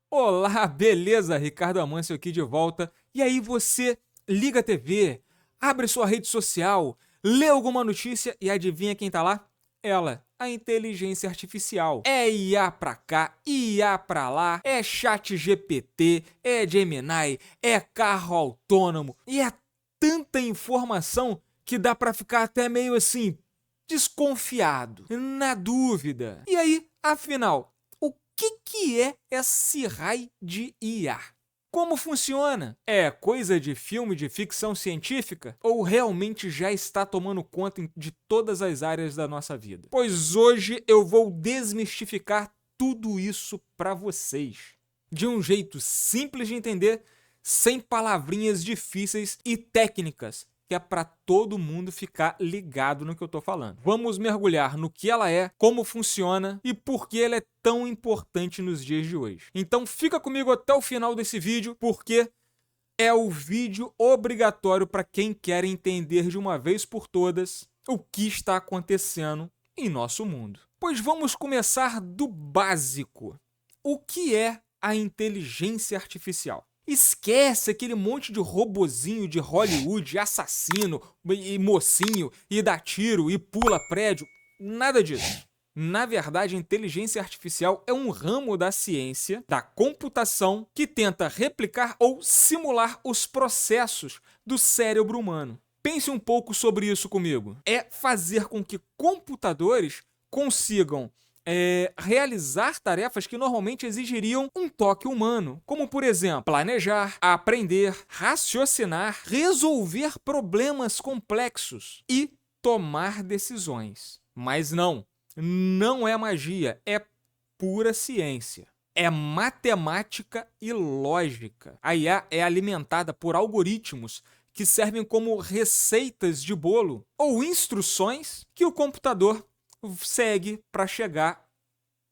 Olá, beleza? Ricardo Amâncio aqui de volta. E aí você liga a TV, abre sua rede social, lê alguma notícia e adivinha quem tá lá? Ela, a inteligência artificial. É IA pra cá, IA pra lá, é chat GPT, é Gemini, é carro autônomo e é tanta informação que dá pra ficar até meio assim, desconfiado, na dúvida. E aí, afinal, o que é esse raio de IA? Como funciona? É coisa de filme de ficção científica? Ou realmente já está tomando conta de todas as áreas da nossa vida? Pois hoje eu vou desmistificar tudo isso para vocês. De um jeito simples de entender, sem palavrinhas difíceis e técnicas, que é para todo mundo ficar ligado no que eu tô falando. Vamos mergulhar no que ela é, como funciona e por que ela é tão importante nos dias de hoje. Então fica comigo até o final desse vídeo, porque é o vídeo obrigatório para quem quer entender de uma vez por todas o que está acontecendo em nosso mundo. Pois vamos começar do básico. O que é a inteligência artificial? Esquece aquele monte de robozinho de Hollywood, assassino e mocinho, e dá tiro e pula prédio. Nada disso. Na verdade, a inteligência artificial é um ramo da ciência, da computação, que tenta replicar ou simular os processos do cérebro humano. Pense um pouco sobre isso comigo. É fazer com que computadores consigam realizar tarefas que normalmente exigiriam um toque humano, como, por exemplo, planejar, aprender, raciocinar, resolver problemas complexos e tomar decisões. Mas não é magia, é pura ciência. É matemática e lógica. A IA é alimentada por algoritmos que servem como receitas de bolo ou instruções que o computador segue para chegar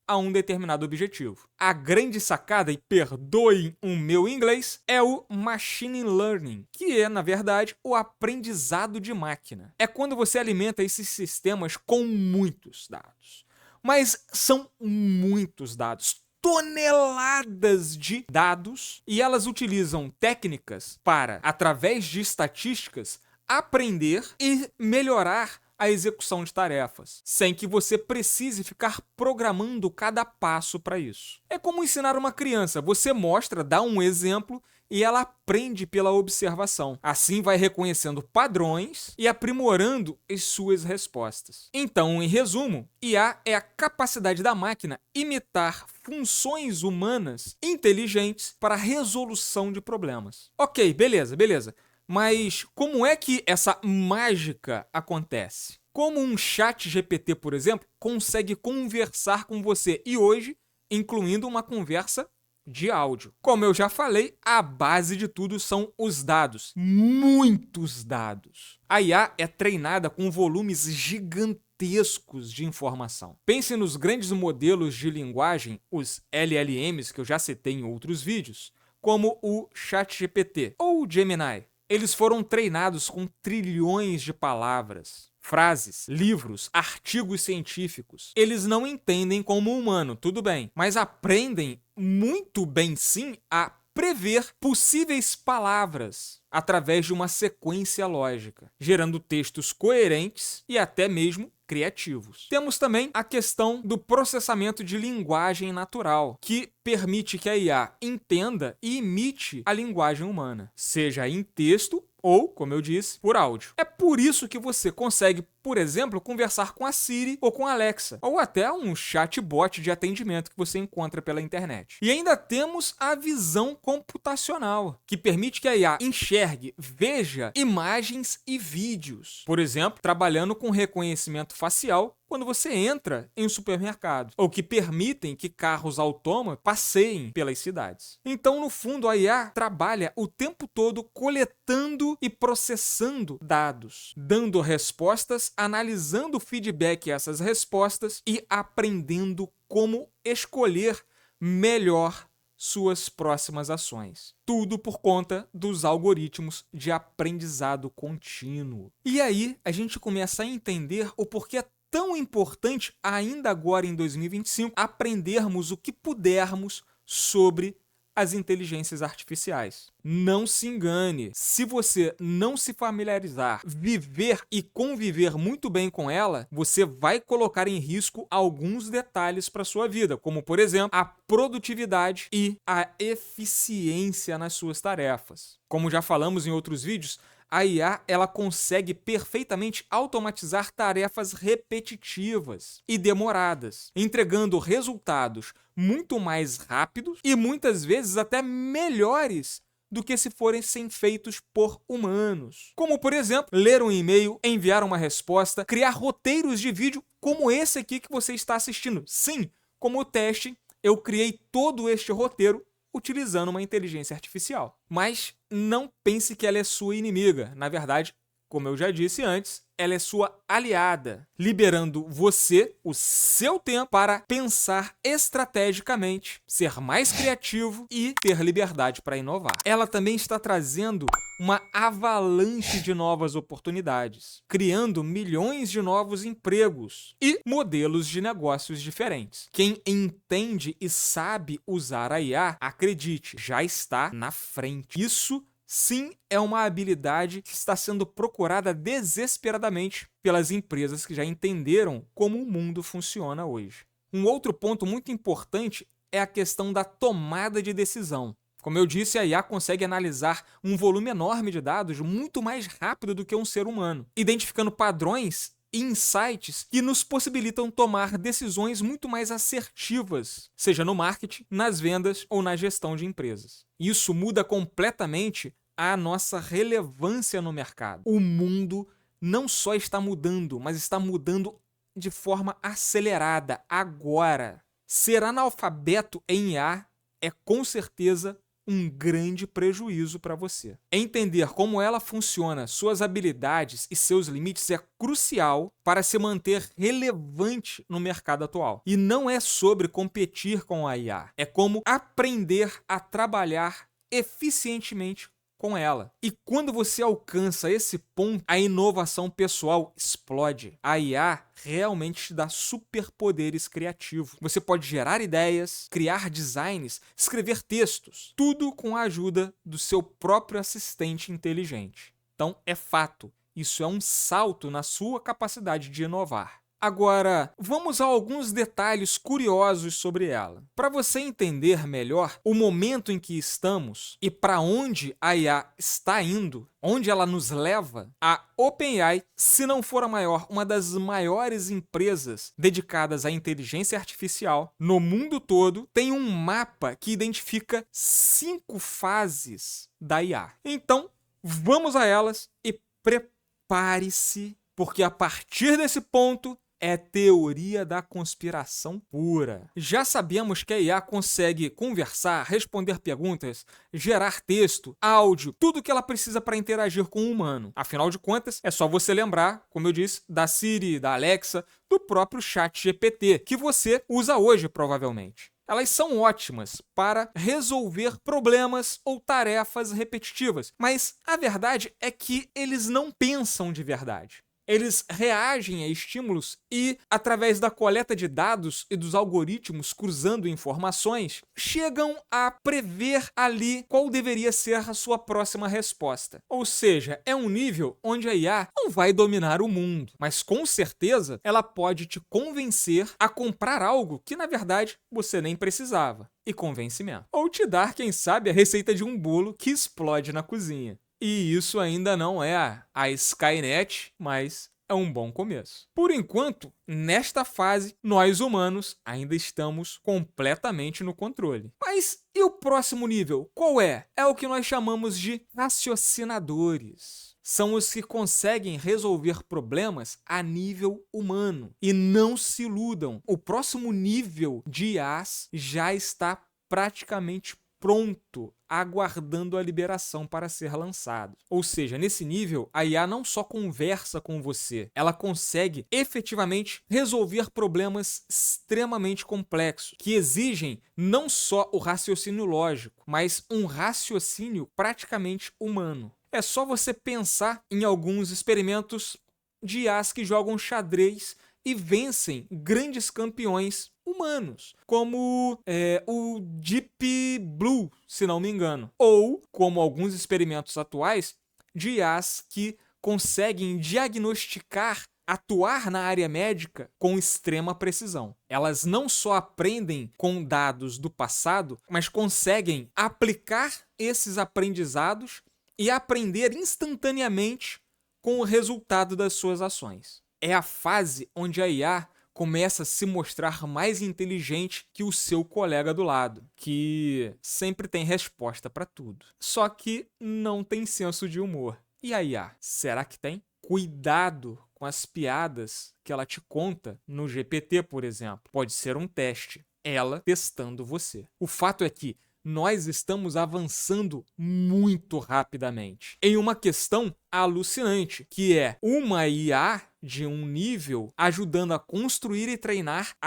a um determinado objetivo. A grande sacada, e perdoem o meu inglês, é o machine learning, que é, na verdade, o aprendizado de máquina. É quando você alimenta esses sistemas com muitos dados. Mas são muitos dados, toneladas de dados, e elas utilizam técnicas para, através de estatísticas, aprender e melhorar a execução de tarefas, sem que você precise ficar programando cada passo para isso. É como ensinar uma criança, você mostra, dá um exemplo e ela aprende pela observação. Assim vai reconhecendo padrões e aprimorando as suas respostas. Então, em resumo, IA é a capacidade da máquina imitar funções humanas inteligentes para a resolução de problemas. Ok, beleza. Mas como é que essa mágica acontece? Como um chat GPT, por exemplo, consegue conversar com você e hoje, incluindo uma conversa de áudio. Como eu já falei, a base de tudo são os dados. Muitos dados. A IA é treinada com volumes gigantescos de informação. Pense nos grandes modelos de linguagem, os LLMs, que eu já citei em outros vídeos, como o ChatGPT ou o Gemini. Eles foram treinados com trilhões de palavras, frases, livros, artigos científicos. Eles não entendem como humano, tudo bem, mas aprendem muito bem sim a prever possíveis palavras através de uma sequência lógica, gerando textos coerentes e até mesmo criativos. Temos também a questão do processamento de linguagem natural, que permite que a IA entenda e imite a linguagem humana, seja em texto ou, como eu disse, por áudio. É por isso que você consegue, por exemplo, conversar com a Siri ou com a Alexa, ou até um chatbot de atendimento que você encontra pela internet. E ainda temos a visão computacional, que permite que a IA enxergue, veja imagens e vídeos. Por exemplo, trabalhando com reconhecimento facial quando você entra em um supermercado, ou que permitem que carros autônomos passeiem pelas cidades. Então, no fundo, a IA trabalha o tempo todo coletando e processando dados, dando respostas, analisando o feedback a essas respostas e aprendendo como escolher melhor suas próximas ações. Tudo por conta dos algoritmos de aprendizado contínuo. E aí, a gente começa a entender o porquê tão importante, ainda agora em 2025, aprendermos o que pudermos sobre as inteligências artificiais. Não se engane, se você não se familiarizar, viver e conviver muito bem com ela, você vai colocar em risco alguns detalhes para sua vida, como, por exemplo, a produtividade e a eficiência nas suas tarefas. Como já falamos em outros vídeos, a IA ela consegue perfeitamente automatizar tarefas repetitivas e demoradas, entregando resultados muito mais rápidos e muitas vezes até melhores do que se forem feitos por humanos. Como, por exemplo, ler um e-mail, enviar uma resposta, criar roteiros de vídeo como esse aqui que você está assistindo. Sim, como teste, eu criei todo este roteiro utilizando uma inteligência artificial. Mas não pense que ela é sua inimiga. Na verdade, como eu já disse antes, ela é sua aliada, liberando você, o seu tempo, para pensar estrategicamente, ser mais criativo e ter liberdade para inovar. Ela também está trazendo uma avalanche de novas oportunidades, criando milhões de novos empregos e modelos de negócios diferentes. Quem entende e sabe usar a IA, acredite, já está na frente. Isso sim, é uma habilidade que está sendo procurada desesperadamente pelas empresas que já entenderam como o mundo funciona hoje. Um outro ponto muito importante é a questão da tomada de decisão. Como eu disse, a IA consegue analisar um volume enorme de dados muito mais rápido do que um ser humano, identificando padrões e insights que nos possibilitam tomar decisões muito mais assertivas, seja no marketing, nas vendas ou na gestão de empresas. Isso muda completamente a nossa relevância no mercado. O mundo não só está mudando, mas está mudando de forma acelerada agora. Ser analfabeto em IA é com certeza um grande prejuízo para você. Entender como ela funciona, suas habilidades e seus limites é crucial para se manter relevante no mercado atual. E não é sobre competir com a IA, é como aprender a trabalhar eficientemente com ela. E quando você alcança esse ponto, a inovação pessoal explode. A IA realmente te dá superpoderes criativos. Você pode gerar ideias, criar designs, escrever textos, tudo com a ajuda do seu próprio assistente inteligente. Então, é fato, isso é um salto na sua capacidade de inovar. Agora, vamos a alguns detalhes curiosos sobre ela. Para você entender melhor o momento em que estamos e para onde a IA está indo, onde ela nos leva, a OpenAI, se não for a maior, uma das maiores empresas dedicadas à inteligência artificial no mundo todo, tem um mapa que identifica 5 fases da IA. Então, vamos a elas e prepare-se, porque a partir desse ponto, é teoria da conspiração pura. Já sabemos que a IA consegue conversar, responder perguntas, gerar texto, áudio, tudo que ela precisa para interagir com o humano. Afinal de contas, é só você lembrar, como eu disse, da Siri, da Alexa, do próprio ChatGPT, que você usa hoje, provavelmente. Elas são ótimas para resolver problemas ou tarefas repetitivas, mas a verdade é que eles não pensam de verdade. Eles reagem a estímulos e, através da coleta de dados e dos algoritmos cruzando informações, chegam a prever ali qual deveria ser a sua próxima resposta. Ou seja, é um nível onde a IA não vai dominar o mundo, mas com certeza ela pode te convencer a comprar algo que, na verdade, você nem precisava. E convencimento. Ou te dar, quem sabe, a receita de um bolo que explode na cozinha. E isso ainda não é a Skynet, mas é um bom começo. Por enquanto, nesta fase, nós humanos ainda estamos completamente no controle. Mas e o próximo nível? Qual é? É o que nós chamamos de raciocinadores. São os que conseguem resolver problemas a nível humano. E não se iludam, o próximo nível de IAs já está praticamente pronto, aguardando a liberação para ser lançado. Ou seja, nesse nível, a IA não só conversa com você, ela consegue efetivamente resolver problemas extremamente complexos, que exigem não só o raciocínio lógico, mas um raciocínio praticamente humano. É só você pensar em alguns experimentos de IAs que jogam xadrez e vencem grandes campeões humanos, como o Deep Blue, se não me engano, ou como alguns experimentos atuais de IAs que conseguem diagnosticar, atuar na área médica com extrema precisão. Elas não só aprendem com dados do passado, mas conseguem aplicar esses aprendizados e aprender instantaneamente com o resultado das suas ações. É a fase onde a IA começa a se mostrar mais inteligente que o seu colega do lado, que sempre tem resposta para tudo. Só que não tem senso de humor. E a IA, será que tem? Cuidado com as piadas que ela te conta no GPT, por exemplo. Pode ser um teste, ela testando você. O fato é que nós estamos avançando muito rapidamente em uma questão alucinante, que é uma IA de um nível ajudando a construir e treinar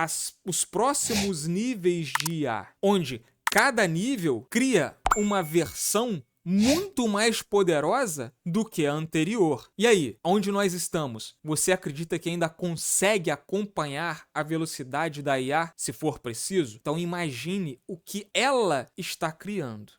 os próximos níveis de IA, onde cada nível cria uma versão muito mais poderosa do que a anterior. E aí, onde nós estamos? Você acredita que ainda consegue acompanhar a velocidade da IA, se for preciso? Então imagine o que ela está criando.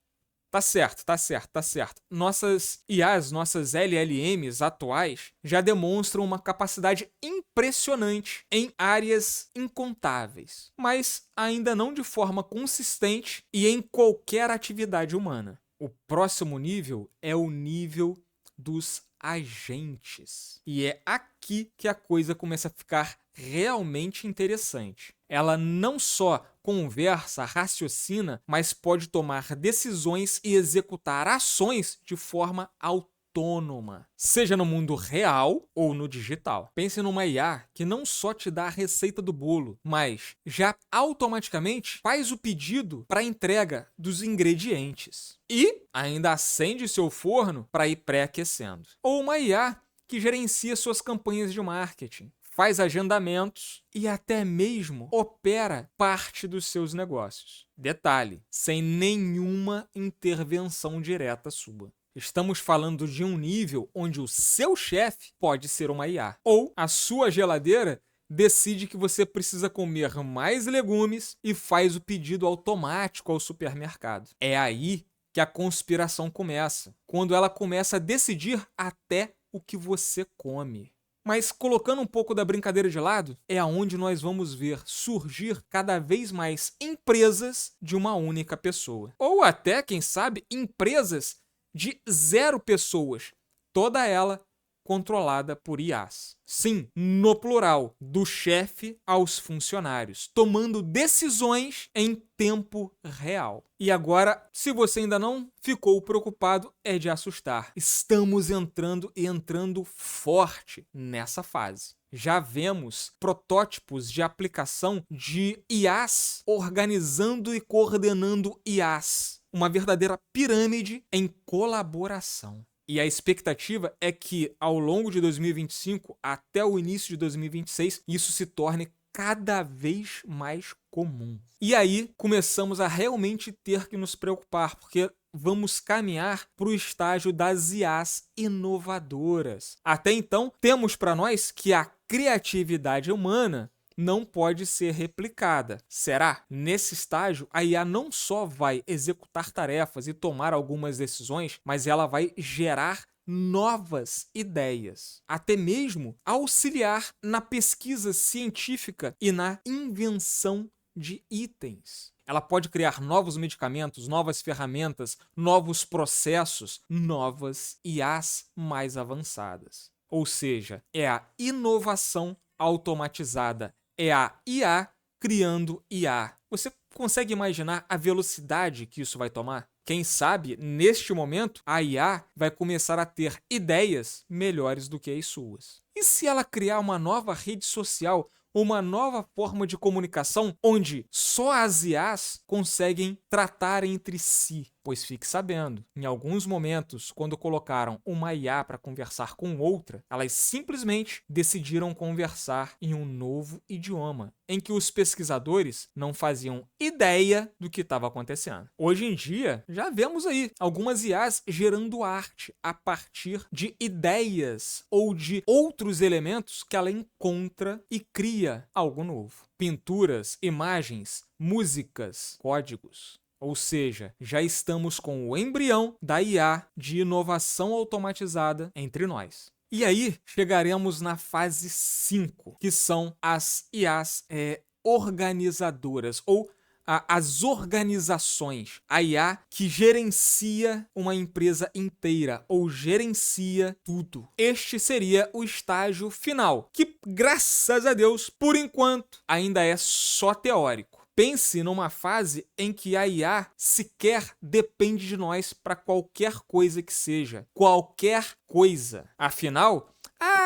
Tá certo. Nossas IAs, nossas LLMs atuais já demonstram uma capacidade impressionante em áreas incontáveis, mas ainda não de forma consistente e em qualquer atividade humana. O próximo nível é o nível dos agentes. E é aqui que a coisa começa a ficar realmente interessante. Ela não só conversa, raciocina, mas pode tomar decisões e executar ações de forma autônoma, seja no mundo real ou no digital. Pense numa IA que não só te dá a receita do bolo, mas já automaticamente faz o pedido para a entrega dos ingredientes. E ainda acende seu forno para ir pré-aquecendo. Ou uma IA que gerencia suas campanhas de marketing, faz agendamentos e até mesmo opera parte dos seus negócios. Detalhe, sem nenhuma intervenção direta sua. Estamos falando de um nível onde o seu chefe pode ser uma IA. Ou a sua geladeira decide que você precisa comer mais legumes e faz o pedido automático ao supermercado. É aí que a conspiração começa, quando ela começa a decidir até o que você come. Mas colocando um pouco da brincadeira de lado, é aonde nós vamos ver surgir cada vez mais empresas de uma única pessoa. Ou até, quem sabe, empresas de 0 pessoas, toda ela controlada por IAs. Sim, no plural, do chefe aos funcionários, tomando decisões em tempo real. E agora, se você ainda não ficou preocupado, é de assustar. Estamos entrando forte nessa fase. Já vemos protótipos de aplicação de IAs organizando e coordenando IAs. Uma verdadeira pirâmide em colaboração. E a expectativa é que, ao longo de 2025 até o início de 2026, isso se torne cada vez mais comum. E aí, começamos a realmente ter que nos preocupar, porque vamos caminhar para o estágio das IAs inovadoras. Até então, temos para nós que a criatividade humana não pode ser replicada. Será? Nesse estágio, a IA não só vai executar tarefas e tomar algumas decisões, mas ela vai gerar novas ideias, até mesmo auxiliar na pesquisa científica e na invenção de itens. Ela pode criar novos medicamentos, novas ferramentas, novos processos, novas IAs mais avançadas. Ou seja, é a inovação automatizada. É a IA criando IA. Você consegue imaginar a velocidade que isso vai tomar? Quem sabe, neste momento, a IA vai começar a ter ideias melhores do que as suas. E se ela criar uma nova rede social, uma nova forma de comunicação onde só as IAs conseguem tratar entre si? Pois fique sabendo, em alguns momentos, quando colocaram uma IA para conversar com outra, elas simplesmente decidiram conversar em um novo idioma, em que os pesquisadores não faziam ideia do que estava acontecendo. Hoje em dia, já vemos aí algumas IAs gerando arte a partir de ideias ou de outros elementos que ela encontra e cria algo novo. Pinturas, imagens, músicas, códigos. Ou seja, já estamos com o embrião da IA de inovação automatizada entre nós. E aí, chegaremos na fase 5, que são as IAs organizadoras, ou as organizações. A IA que gerencia uma empresa inteira, ou gerencia tudo. Este seria o estágio final, que, graças a Deus, por enquanto, ainda é só teórico. Pense numa fase em que a IA sequer depende de nós para qualquer coisa que seja. Qualquer coisa. Afinal,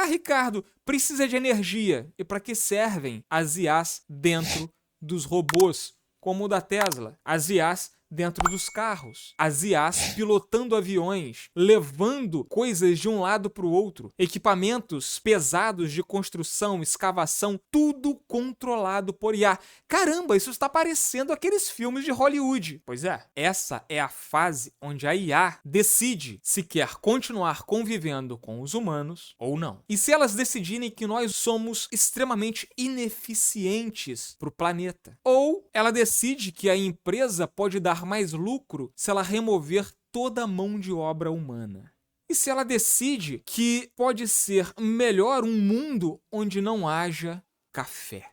Ricardo, precisa de energia. E para que servem as IAs dentro dos robôs, como o da Tesla? As IAs dentro dos carros, as IAs pilotando aviões, levando coisas de um lado para o outro, equipamentos pesados de construção, escavação, tudo controlado por IA. Caramba, isso está parecendo aqueles filmes de Hollywood. Pois é, essa é a fase onde a IA decide se quer continuar convivendo com os humanos ou não. E se elas decidirem que nós somos extremamente ineficientes para o planeta, ou ela decide que a empresa pode dar mais lucro se ela remover toda a mão de obra humana. E se ela decide que pode ser melhor um mundo onde não haja café.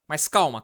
Mas calma.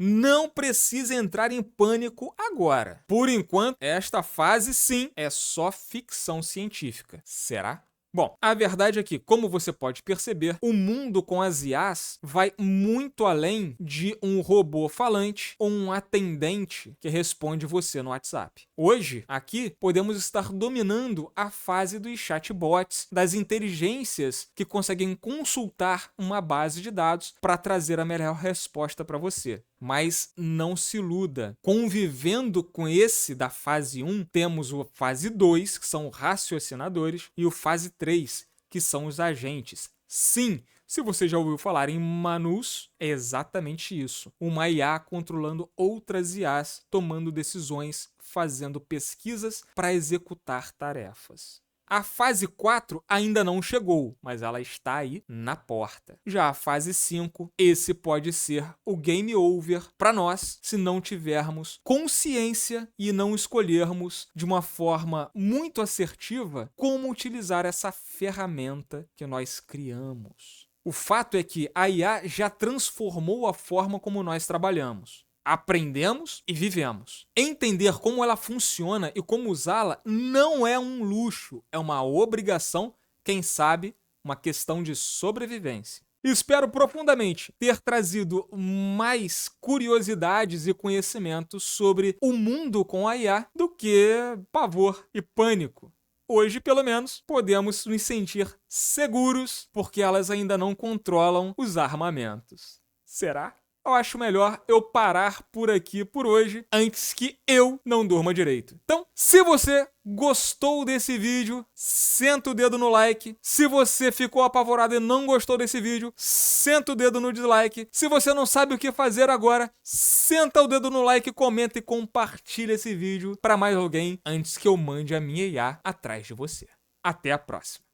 Não precisa entrar em pânico agora. Por enquanto, esta fase, sim, é só ficção científica. Será? Bom, a verdade é que, como você pode perceber, o mundo com as IAs vai muito além de um robô falante ou um atendente que responde você no WhatsApp. Hoje, aqui, podemos estar dominando a fase dos chatbots, das inteligências que conseguem consultar uma base de dados para trazer a melhor resposta para você. Mas não se iluda. Convivendo com esse da fase 1, temos o fase 2, que são os raciocinadores, e o fase 3, que são os agentes. Sim, se você já ouviu falar em Manus, é exatamente isso. Uma IA controlando outras IAs, tomando decisões, fazendo pesquisas para executar tarefas. A fase 4 ainda não chegou, mas ela está aí na porta. Já a fase 5, esse pode ser o game over para nós se não tivermos consciência e não escolhermos de uma forma muito assertiva como utilizar essa ferramenta que nós criamos. O fato é que a IA já transformou a forma como nós trabalhamos. Aprendemos e vivemos. Entender como ela funciona e como usá-la não é um luxo, é uma obrigação, quem sabe, uma questão de sobrevivência. Espero profundamente ter trazido mais curiosidades e conhecimentos sobre o mundo com a IA do que pavor e pânico. Hoje, pelo menos, podemos nos sentir seguros porque elas ainda não controlam os armamentos. Será? Eu acho melhor eu parar por aqui por hoje, antes que eu não durma direito. Então, se você gostou desse vídeo, senta o dedo no like. Se você ficou apavorado e não gostou desse vídeo, senta o dedo no dislike. Se você não sabe o que fazer agora, senta o dedo no like, comenta e compartilha esse vídeo para mais alguém antes que eu mande a minha IA atrás de você. Até a próxima.